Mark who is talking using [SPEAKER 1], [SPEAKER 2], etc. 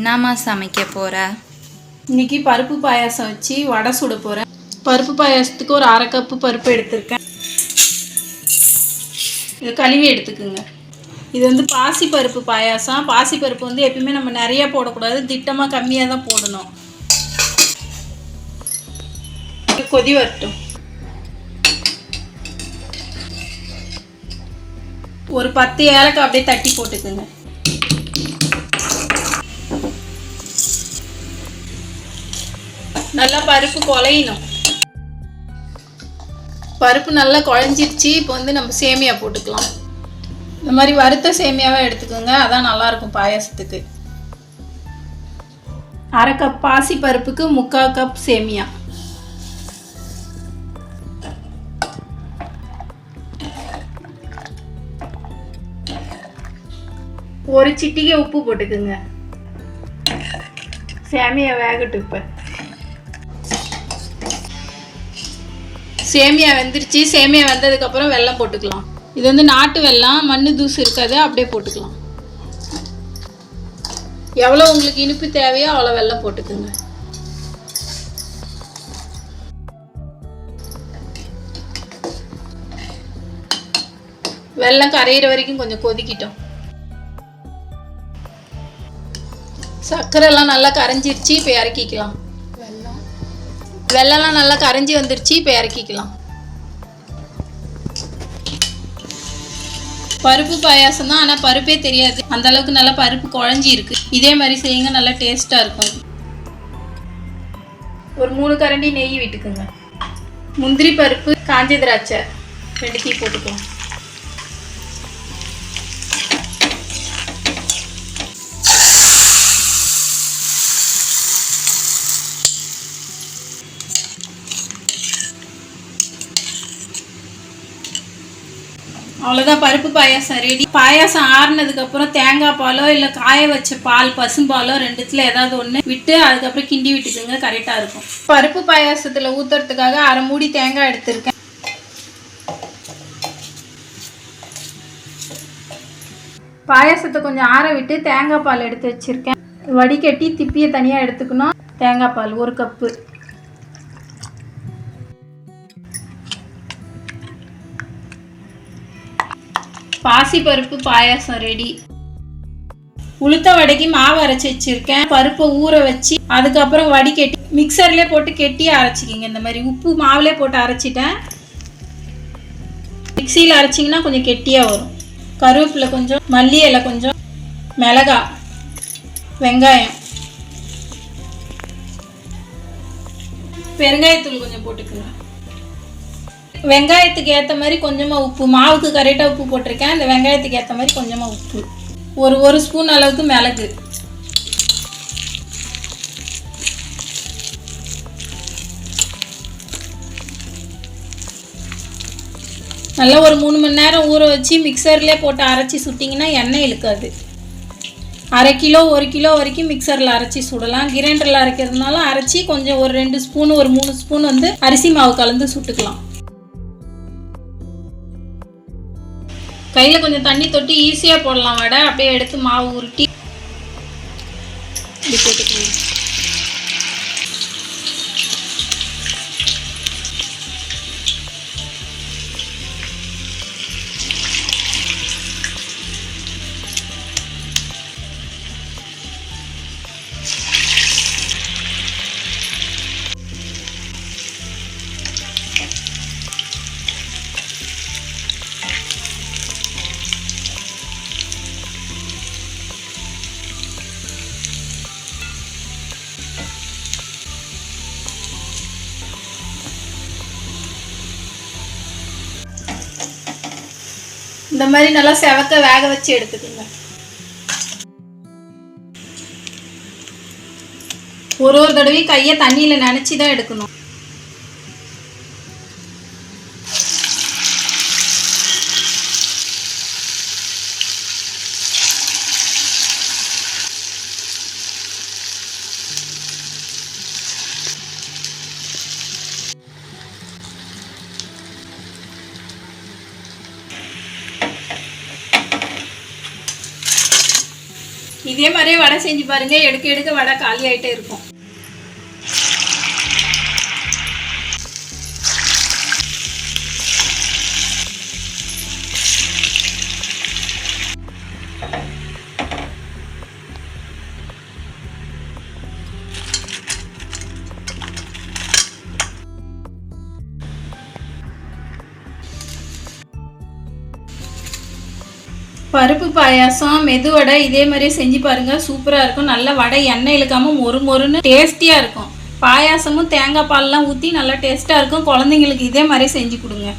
[SPEAKER 1] என்னம்மா சமைக்க போற?
[SPEAKER 2] இன்னைக்கு பருப்பு பாயாசம் வச்சு வடை சுட போகிறேன். பருப்பு பாயாசத்துக்கு ஒரு 1/2 கப்பு பருப்பு எடுத்திருக்கேன். இதை கழுவி எடுத்துக்குங்க. இது வந்து பாசி பருப்பு பாயாசம். பாசி பருப்பு வந்து எப்பயுமே நம்ம நிறைய போடக்கூடாது, திட்டமாக கம்மியாக தான் போடணும். கொதி வரட்டும். ஒரு 10 ஏலக்காய் அப்படியே தட்டி போட்டுக்குங்க. நல்லா பருப்பு குழையணும். பருப்பு நல்லா குழஞ்சிருச்சு. இப்போ வந்து நம்ம சேமியா போட்டுக்கலாம். இந்த மாதிரி வறுத்த சேமியாவை எடுத்துக்கோங்க, அதான் நல்லாயிருக்கும் பாயாசத்துக்கு. 1/2 கப் பாசி பருப்புக்கு 3/4 கப் சேமியா. ஒரு சிட்டிகை உப்பு போட்டுக்குங்க. சேமியா வேகட்டும். இப்போ சேமியா வெந்துருச்சு. சேமியா வெந்ததுக்கப்புறம் வெல்லம் போட்டுக்கலாம். இது வந்து நாட்டு வெல்லம், மண்ணு தூசு இருக்காது, அப்படியே போட்டுக்கலாம். எவ்வளோ உங்களுக்கு இனிப்பு தேவையோ அவ்வளோ வெல்லம் போட்டுக்குங்க. வெல்லம் கரையிற வரைக்கும் கொஞ்சம் கொதிக்கிட்டோம். சர்க்கரை எல்லாம் நல்லா கரைஞ்சிருச்சு. இப்போ இறக்கிக்கலாம். வெள்ளம்லாம் நல்லா கரைஞ்சி வந்துருச்சு. இப்போ இறக்கிக்கலாம். பருப்பு பாயாசம் தான், ஆனால் பருப்பே தெரியாது, அந்த அளவுக்கு நல்லா பருப்பு குழஞ்சி இருக்கு. இதே மாதிரி செய்யுங்க, நல்லா டேஸ்ட்டாக இருக்கும். ஒரு 3 கரண்டி நெய் விட்டுக்குங்க. முந்திரி பருப்பு, காஞ்ச திராட்சை 2 போட்டுக்கலாம். அவ்வளோதான், பருப்பு பாயாசம் ரெடி. பாயாசம் ஆறுனதுக்கப்புறம் தேங்காய் பாலோ இல்லை காய வச்ச பால், பசும்பாலோ 2த்துல ஏதாவது ஒன்று விட்டு அதுக்கப்புறம் கிண்டி விட்டுக்குங்க, கரெக்டாக இருக்கும். பருப்பு பாயாசத்தில் ஊற்றுறதுக்காக 1/2 மூடி தேங்காய் எடுத்திருக்கேன். பாயாசத்தை கொஞ்சம் ஆற விட்டு தேங்காய் பால் எடுத்து வச்சுருக்கேன். வடிகட்டி திப்பியை தனியாக எடுத்துக்கணும். தேங்காய் பால் 1 கப்பு. பாசி பருப்பு பாயாசம் ரெடி. உளுத்த வடைக்கு மாவு அரைச்சி வச்சிருக்கேன். பருப்பை ஊற வச்சு அதுக்கப்புறம் வடிகட்டி மிக்சர்லேயே போட்டு கெட்டி அரைச்சிக்கிங்க. இந்த மாதிரி உப்பு மாவுலேயே போட்டு அரைச்சிட்டேன். மிக்சியில் அரைச்சிங்கன்னா கொஞ்சம் கெட்டியாக வரும். கருவேப்பிலை கொஞ்சம், மல்லி இலை கொஞ்சம், மிளகாய், வெங்காயம், பெருங்காயத்தூள் கொஞ்சம் போட்டுக்குங்க. வெங்காயத்துக்கு ஏற்ற மாதிரி கொஞ்சமாக உப்பு, மாவுக்கு கரெக்டாக உப்பு போட்டிருக்கேன். இந்த வெங்காயத்துக்கு ஏற்ற மாதிரி கொஞ்சமாக உப்பு. ஒரு ஸ்பூன் அளவுக்கு மிளகு. நல்லா ஒரு 3 மணி நேரம் ஊற வச்சு மிக்சர்லேயே போட்டு அரைச்சி சுட்டிங்கன்னா எண்ணெய் இழுக்காது. 1/2 கிலோ 1 கிலோ வரைக்கும் மிக்சரில் அரைச்சி சுடலாம். கிரைண்டரில் அரைக்கிறதுனால அரைச்சி கொஞ்சம் ஒரு 2 ஸ்பூன், ஒரு 3 ஸ்பூன் வந்து அரிசி மாவு கலந்து சுட்டுக்கலாம். கையில் கொஞ்சம் தண்ணி தொட்டு ஈஸியாக போடலாம் வடை. அப்படியே எடுத்து மாவு உருட்டி இப்படி போட்டுக்கணும். இந்த மாதிரி நல்லா செவக்க வேக வச்சு எடுத்துக்கோங்க. ஒரு தடவையும் கையை தண்ணியில் நனைச்சி தான் எடுக்கணும். இதே மாதிரியே வடை செஞ்சு பாருங்கள், எடுக்க எடுக்க வடை காலி ஆகிட்டே இருக்கும். பருப்பு பாயாசம், மெதுவடை இதே மாதிரியே செஞ்சு பாருங்கள், சூப்பராக இருக்கும். நல்ல வடை எண்ணெய் இழுக்காமல் மொறு மொறுன்னு டேஸ்டியாக இருக்கும். பாயாசமும் தேங்காய் பால்லாம் ஊற்றி நல்லா டேஸ்ட்டாக இருக்கும். குழந்தைங்களுக்கு இதே மாதிரி செஞ்சு கொடுங்க.